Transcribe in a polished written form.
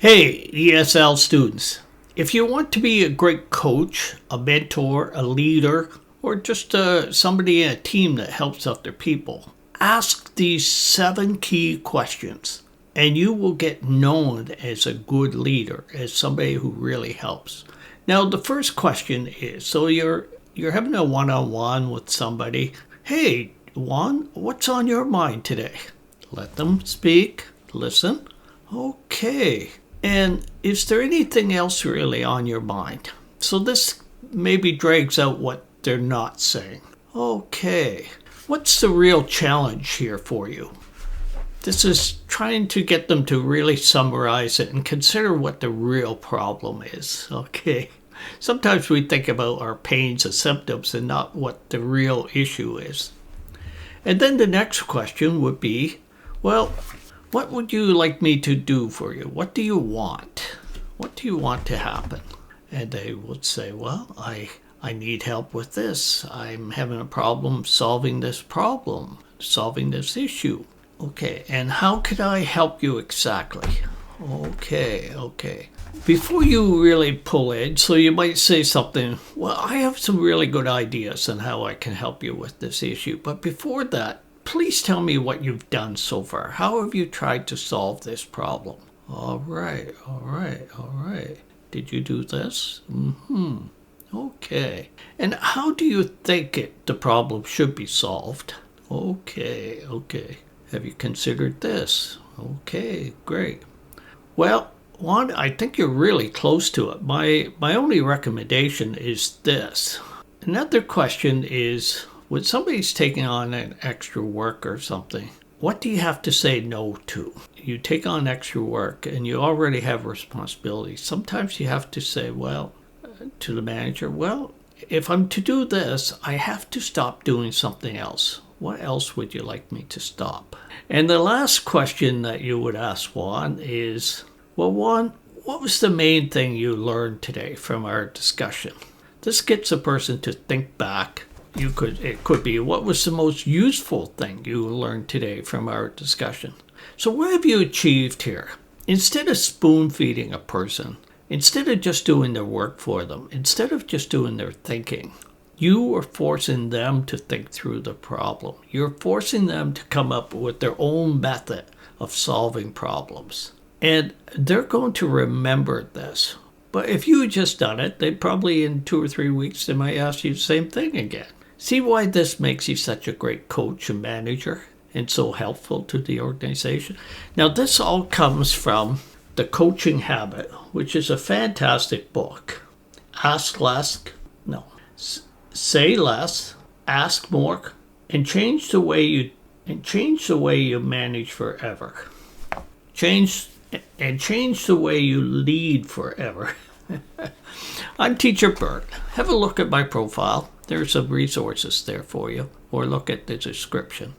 Hey, ESL students, if you want to be a great coach, a mentor, a leader, or just somebody in a team that helps other people, ask these 7 key questions and you will get known as a good leader, as somebody who really helps. Now, the first question is, so you're having a one-on-one with somebody. Hey, Juan, what's on your mind today? Let them speak, listen. Okay. And is there anything else really on your mind? So this maybe drags out what they're not saying. Okay. What's the real challenge here for you? This is trying to get them to really summarize it and consider what the real problem is. Okay. Sometimes we think about our pains and symptoms and not what the real issue is. And then the next question would be, well, what would you like me to do for you? What do you want? What do you want to happen? And they would say, well, I need help with this. I'm having a problem, solving this issue. Okay, and how could I help you exactly? Okay. Before you really pull in, so you might say something, well, I have some really good ideas on how I can help you with this issue. But before that, please tell me what you've done so far. How have you tried to solve this problem? All right. Did you do this? Okay. And how do you think the problem should be solved? Okay. Have you considered this? Okay, great. Well, Juan, I think you're really close to it. My only recommendation is this. Another question is, when somebody's taking on an extra work or something, what do you have to say no to? You take on extra work and you already have responsibilities. Sometimes you have to say, to the manager, if I'm to do this, I have to stop doing something else. What else would you like me to stop? And the last question that you would ask Juan is, Juan, what was the main thing you learned today from our discussion? This gets a person to think back. It could be, what was the most useful thing you learned today from our discussion? So what have you achieved here? Instead of spoon feeding a person, instead of just doing their work for them, instead of just doing their thinking, you are forcing them to think through the problem. You're forcing them to come up with their own method of solving problems. And they're going to remember this. But if you had just done it, they'd probably in 2 or 3 weeks, they might ask you the same thing again. See why this makes you such a great coach and manager and so helpful to the organization? Now, this all comes from The Coaching Habit, which is a fantastic book. Say less, ask more, and change the way you manage forever. Change the way you lead forever. I'm Teacher Bert. Have a look at my profile. There's some resources there for you, or look at the description.